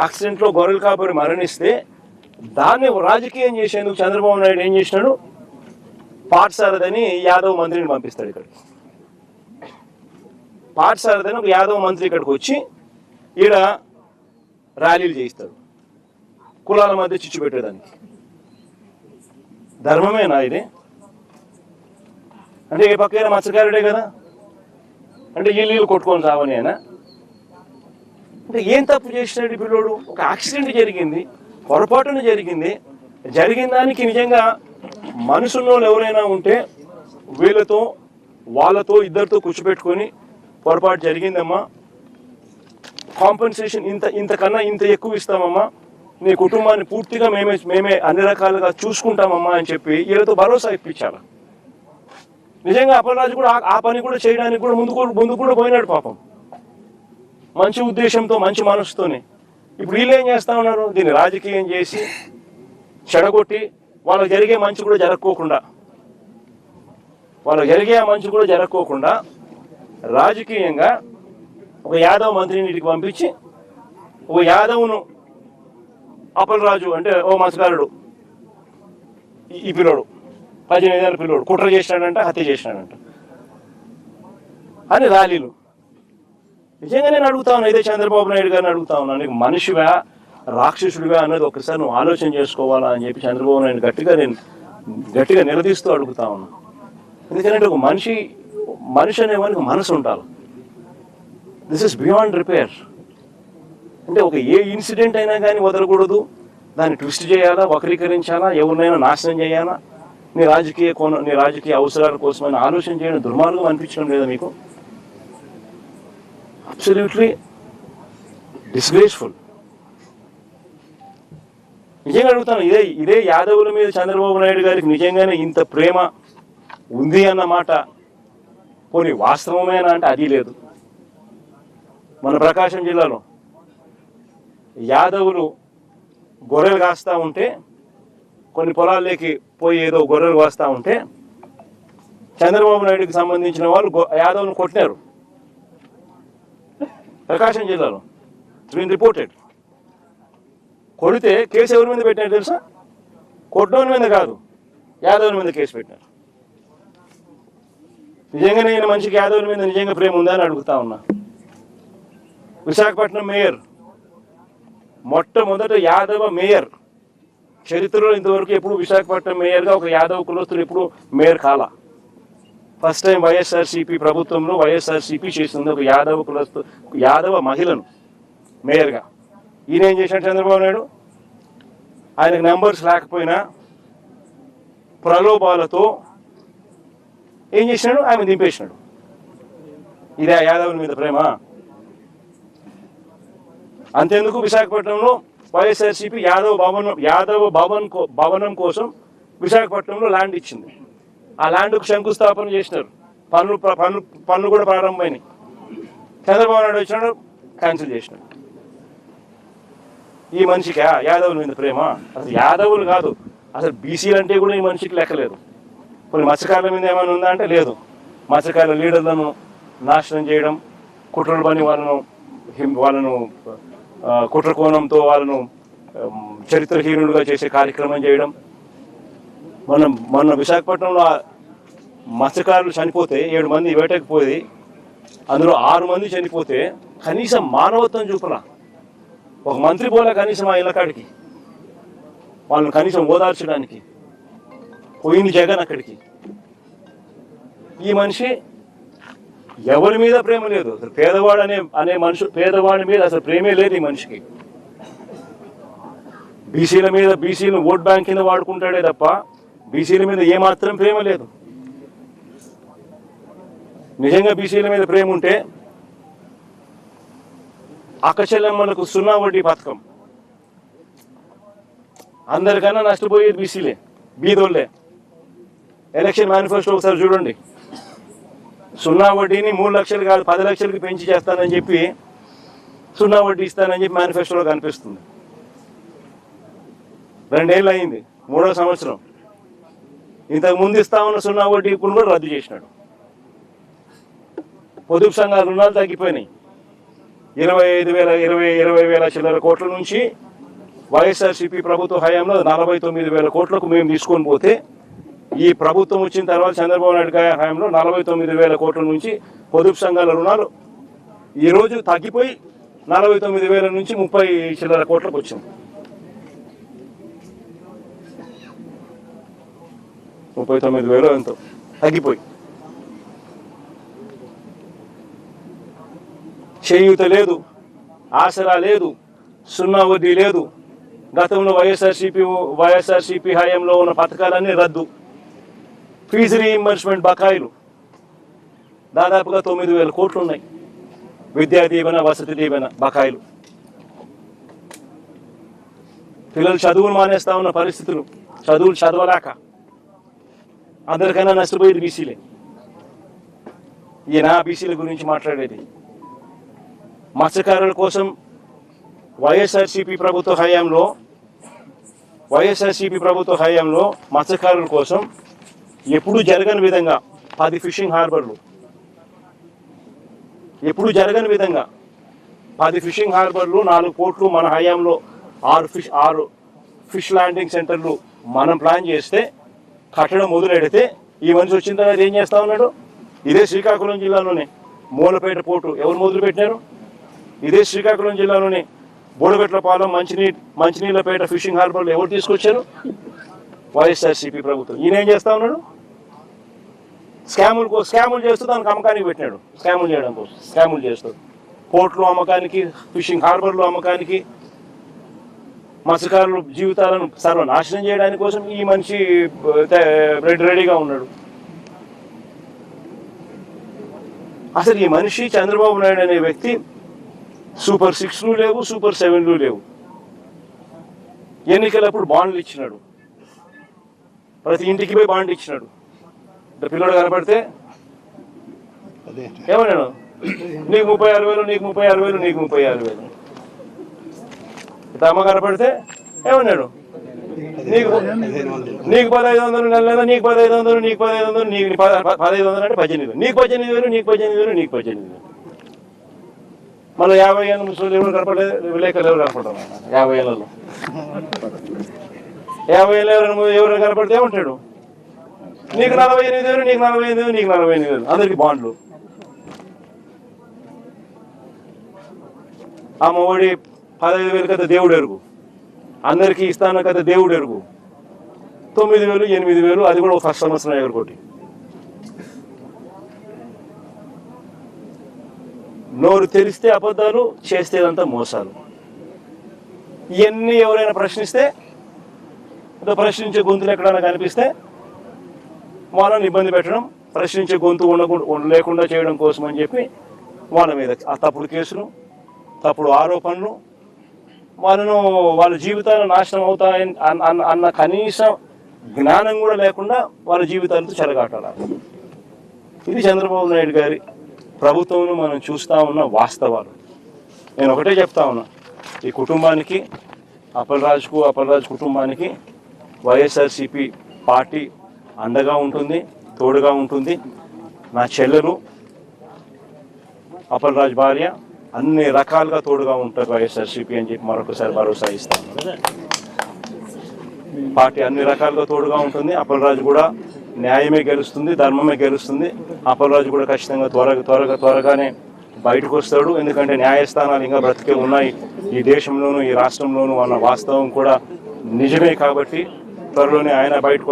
యాక్సిడెంట్లో గొర్రెలు కాపరి మరణిస్తే దాన్ని రాజకీయం చేసేందుకు చంద్రబాబు నాయుడు ఏం చేసినాడు, పాఠశారదని యాదవ్ మంత్రిని పంపిస్తాడు ఇక్కడికి. పాఠశారదని ఒక యాదవ్ మంత్రి ఇక్కడికి వచ్చి ఈడ ర్యాలీలు చేయిస్తాడు, కులాల మధ్య చిచ్చు పెట్టేదానికి. ధర్మమేనా ఇది? అంటే ఏ పక్కైనా మత్స్యకారుడే కదా, అంటే ఇల్లు కొట్టుకొని సావని అయినా. అంటే ఏం తప్పు చేసినాడు ఈ పిల్లోడు? ఒక యాక్సిడెంట్ జరిగింది, పొరపాటున జరిగింది. జరిగిన దానికి నిజంగా మనుషుల్లో ఎవరైనా ఉంటే వీళ్ళతో వాళ్ళతో ఇద్దరితో కూర్చోబెట్టుకొని పొరపాటు జరిగిందమ్మా, కాంపెన్సేషన్ ఇంతకన్నా ఇంత ఎక్కువ ఇస్తామమ్మా, నీ కుటుంబాన్ని పూర్తిగా మేమే అన్ని రకాలుగా చూసుకుంటామమ్మా అని చెప్పి వీళ్ళతో భరోసా ఇప్పించాలి. నిజంగా అప్పలరాజు కూడా ఆ పని కూడా చేయడానికి కూడా ముందు కూడా పోయినాడు పాపం, మంచి ఉద్దేశంతో మంచి మనసుతోనే. ఇప్పుడు వీళ్ళు ఏం చేస్తా ఉన్నారు, దీన్ని రాజకీయం చేసి చెడగొట్టి వాళ్ళకి జరిగే మంచి కూడా జరగకోకుండా రాజకీయంగా ఒక యాదవ్ మంత్రిని ఇంటికి పంపించి ఒక యాదవ్ను అప్పలరాజు అంటే ఓ మత్స్యకారుడు ఈ పిల్లోడు 18 ఏళ్ళ పిల్లోడు కుట్ర చేసినాడంట, హత్య చేసినాడంట అని ర్యాలీలు. నిజంగా నేను అడుగుతా ఉన్నా, ఇదే చంద్రబాబు నాయుడు గారిని అడుగుతా ఉన్నా, నీకు మనిషివా రాక్షసుడివా అన్నది ఒకసారి నువ్వు ఆలోచన చేసుకోవాలా అని చెప్పి చంద్రబాబు నాయుడు గట్టిగా నిలదీస్తూ అడుగుతా ఉన్నా. ఎందుకంటే ఒక మనిషి అనేవానికి మనసు ఉండాలి. This is beyond repair. అంటే ఒక ఏ ఇన్సిడెంట్ అయినా కానీ వదలకూడదు, దాన్ని ట్విస్ట్ చేయాలా, వక్రీకరించాలా, ఎవరినైనా నాశనం చేయాలా, నీ రాజకీయ అవసరాల కోసమైనా ఆలోచన చేయడం దుర్మార్గం అనిపించడం లేదా మీకు? Absolutely disgraceful. నిజంగా అడుగుతాను, ఇదే యాదవుల మీద చంద్రబాబు నాయుడు గారికి నిజంగానే ఇంత ప్రేమ ఉంది అన్నమాట పోనీ వాస్తవమేనా అంటే అది లేదు. మన ప్రకాశం జిల్లాలో యాదవులు గొర్రెలు కాస్తూ ఉంటే, కొన్ని పొలాల్లోకి పోయి ఏదో గొర్రెలు కాస్తూ ఉంటే చంద్రబాబు నాయుడుకి సంబంధించిన వాళ్ళు యాదవులను కొట్టినారు ప్రకాశం జిల్లాలో. It's been reported. కొడితే కేసు ఎవరి మీద పెట్టినారు తెలుసా? కొట్టడం మీద కాదు, యాదవుల మీద కేసు పెట్టినారు. నిజంగా నేను మనిషికి యాదవుల మీద నిజంగా ప్రేమ ఉందా అని అడుగుతా ఉన్నా. విశాఖపట్నం మేయర్, మొట్టమొదట యాదవ మేయర్ చరిత్రలో ఇంతవరకు ఎప్పుడు విశాఖపట్నం మేయర్గా ఒక యాదవ కులస్తుడు ఎప్పుడు మేయర్ కాలా. ఫస్ట్ టైం వైఎస్ఆర్సీపీ ప్రభుత్వంలో వైఎస్ఆర్సీపీ చేసింది ఒక యాదవ మహిళను మేయర్గా. ఈయన ఏం చేశాడు చంద్రబాబు నాయుడు? ఆయనకు నెంబర్స్ లేకపోయినా ప్రలోభాలతో ఏం చేసినాడు, ఆమె దింపేసినాడు. ఇదే యాదవుల మీద ప్రేమ? అంతేందుకు విశాఖపట్నంలో వైఎస్ఆర్సీపీ యాదవ భవనం కోసం విశాఖపట్నంలో ల్యాండ్ ఇచ్చింది. ఆ ల్యాండ్కు శంకుస్థాపన చేసినారు, పనులు కూడా ప్రారంభమైనాయి. చంద్రబాబు నాయుడు వచ్చినాడు, క్యాన్సిల్ చేసినాడు. ఈ మనిషికి యాదవుల మీద ప్రేమ? అసలు యాదవులు కాదు, అసలు బీసీలు అంటే కూడా ఈ మనిషికి లెక్కలేదు. కొన్ని మత్స్యకారుల మీద ఏమైనా ఉందా అంటే లేదు. మత్స్యకారుల లీడర్లను నాశనం చేయడం, కుట్రలు పని వాళ్ళను కుట్ర కోణంతో వాళ్ళను చరిత్రహీనులుగా చేసే కార్యక్రమం చేయడం. మొన్న విశాఖపట్నంలో మత్స్యకారులు చనిపోతే 7 మంది వేటకపోయి అందులో 6 మంది చనిపోతే కనీసం మానవత్వం చూపరా. ఒక మంత్రి పోలే కనీసం ఆ ఇళ్ళకాడికి వాళ్ళని కనీసం ఓదార్చడానికి. పోయింది జగన్ అక్కడికి. ఈ మనిషి ఎవరి మీద ప్రేమ లేదు. అసలు పేదవాడు అనే పేదవాడి మీద అసలు ప్రేమే లేదు ఈ మనిషికి. బీసీలను ఓట్ బ్యాంక్ కింద వాడుకుంటాడే తప్ప బీసీల మీద ఏమాత్రం ప్రేమ లేదు. నిజంగా బీసీల మీద ప్రేమ ఉంటే అక్కచెల్లెమ్మలకు 0 వడ్డీ పథకం, అందరికన్నా నష్టపోయేది బీసీలే, బీదోళ్ళే. ఎలక్షన్ మేనిఫెస్టో ఒకసారి చూడండి. 0 వడ్డీని 3 లక్షలు కాదు 10 లక్షలకి పెంచి చేస్తానని చెప్పి 0 వడ్డీ ఇస్తానని చెప్పి మేనిఫెస్టోలో కనిపిస్తుంది. 2 ఏళ్ళు అయింది, 3వ సంవత్సరం. ఇంతకు ముందు ఇస్తా ఉన్న 0 వడ్డీ ఇప్పుడు కూడా రద్దు చేసినాడు. పొదుపు సంఘాల రుణాలు తగ్గిపోయినాయి. 20,000 చిల్లర కోట్ల నుంచి వైఎస్ఆర్సీపీ ప్రభుత్వ హయాంలో 49,000 కోట్లకు మేము తీసుకొని పోతే ఈ ప్రభుత్వం వచ్చిన తర్వాత చంద్రబాబు నాయుడు గారి హయాంలో 49,000 కోట్ల నుంచి పొదుపు సంఘాల రుణాలు ఈరోజు తగ్గిపోయి 49,000 నుంచి 30 చిల్లర కోట్లకు వచ్చింది. 39,000 ఎంతో తగ్గిపోయి. చేయూత లేదు, ఆసరా లేదు, సున్నా వడ్డీ లేదు. గతంలో వైఎస్ఆర్సీపీ హయాంలో ఉన్న పథకాలన్నీ రద్దు. ఫీజు రీయింబర్స్మెంట్ బకాయిలు దాదాపుగా 9,000 కోట్లు ఉన్నాయి. విద్యా దీవెన, వసతి దీవెన బకాయిలు. పిల్లలు చదువులు మానేస్తా ఉన్న పరిస్థితులు, చదువులు చదవలేక అందరికైనా నష్టపోయేది బీసీలే. ఈయన బీసీల గురించి మాట్లాడేది. మత్స్యకారుల కోసం వైఎస్ఆర్సీపీ ప్రభుత్వ హయాంలో మత్స్యకారుల కోసం ఎప్పుడూ జరగని విధంగా 10 ఫిషింగ్ హార్బర్లు, 4 పోర్ట్లు మన హయాంలో 6 ఫిష్ ల్యాండింగ్ సెంటర్లు మనం ప్లాన్ చేస్తే కట్టడం మొదలెడితే ఈ మనిషి వచ్చిన తర్వాత ఏం చేస్తా ఉన్నాడు? ఇదే శ్రీకాకుళం జిల్లాలోనే మూలపేట పోర్టు ఎవరు మొదలుపెట్టినారు? ఇదే శ్రీకాకుళం జిల్లాలోనే బోడగట్లపాలెం, మంచినీళ్ళపేట ఫిషింగ్ హార్బర్లు ఎవరు తీసుకొచ్చారు? వైఎస్ఆర్సీపీ ప్రభుత్వం. ఈయన ఏం చేస్తా ఉన్నాడు? స్కాములు చేస్తూ దానికి అమ్మకానికి పెట్టినాడు. స్కాములు చేయడం కోసం స్కాములు చేస్తాడు. పోర్ట్లు అమ్మకానికి, ఫిషింగ్ హార్బర్లు అమ్మకానికి, మత్స్యకారుల జీవితాలను సర్వనాశనం చేయడానికి కోసం ఈ మనిషి రెడీగా ఉన్నాడు. అసలు ఈ మనిషి చంద్రబాబు నాయుడు అనే వ్యక్తి సూపర్ 6లు లేవు, సూపర్ 7లు లేవు. ఎన్నికలప్పుడు బాండ్లు ఇచ్చినాడు. ప్రతి ఇంటికి పోయి బాండ్ ఇచ్చినాడు. పిల్లడు కనపడితే ఏమన్నాడు? నీకు 36,000, నీకు 36,000, నీకు 36,000. అమ్మ కనపడితే ఏమన్నాడు? నీకు 1,500 నెల, నీకు 1,500, నీకు 1,500, నీకు 1,500 అంటే 18,000, నీకు 18,000, నీకు 18,000, నీకు 18,000. మళ్ళీ 50 ఏళ్ళ ముసలి ఎవరు కనపడలేదు, విలేకరులు ఎవరు కనపడతాం? 50 ఏళ్ళలో 50 ఏళ్ళు ఎవరు కనపడితే ఏమంటాడు? నీకు 48,000, నీకు 48,000, నీకు 48,000. అందరికి బాండ్లు. అమ్మఒడి 15,000 కదా దేవుడు ఎరుగు, అందరికీ ఇస్తాను కదా దేవుడు ఎరుగు. 9,000, 8,000, అది కూడా ఫస్ట్ సంవత్సరం ఎగరకొట్టి. నోరు తెరిస్తే అబద్ధాలు, చేస్తేదంతా మోసాలు. ఇవన్నీ ఎవరైనా ప్రశ్నిస్తే, ప్రశ్నించే గొంతులు ఎక్కడైనా కనిపిస్తే వాళ్ళని ఇబ్బంది పెట్టడం, ప్రశ్నించే గొంతు లేకుండా చేయడం కోసం అని చెప్పి వాళ్ళ మీద ఆ తప్పుడు కేసులు, తప్పుడు ఆరోపణలు, వాళ్ళ జీవితాలు నాశనం అవుతాయని అన్న కనీసం జ్ఞానం కూడా లేకుండా వాళ్ళ జీవితాలతో చెలగాటాలి. ఇది చంద్రబాబు నాయుడు గారి ప్రభుత్వం మనం చూస్తూ ఉన్న వాస్తవాలు. నేను ఒకటే చెప్తా ఉన్నా, ఈ కుటుంబానికి, అప్పలరాజు కుటుంబానికి వైఎస్ఆర్సీపీ పార్టీ అండగా ఉంటుంది, తోడుగా ఉంటుంది. నా చెల్లెలు, అప్పలరాజు భార్య అన్ని రకాలుగా తోడుగా ఉంటారు వైఎస్ఆర్సీపీ అని చెప్పి మరొకసారి భరోసా ఇస్తాను. పార్టీ అన్ని రకాలుగా తోడుగా ఉంటుంది. అప్పలరాజు కూడా న్యాయమే గెలుస్తుంది, ధర్మమే గెలుస్తుంది. అప్పలరాజు కూడా ఖచ్చితంగా త్వరగానే బయటకు వస్తాడు. ఎందుకంటే న్యాయస్థానాలు ఇంకా బ్రతికే ఉన్నాయి ఈ దేశంలోనూ, ఈ రాష్ట్రంలోనూ అన్న వాస్తవం కూడా నిజమే. కాబట్టి త్వరలోనే ఆయన బయటకు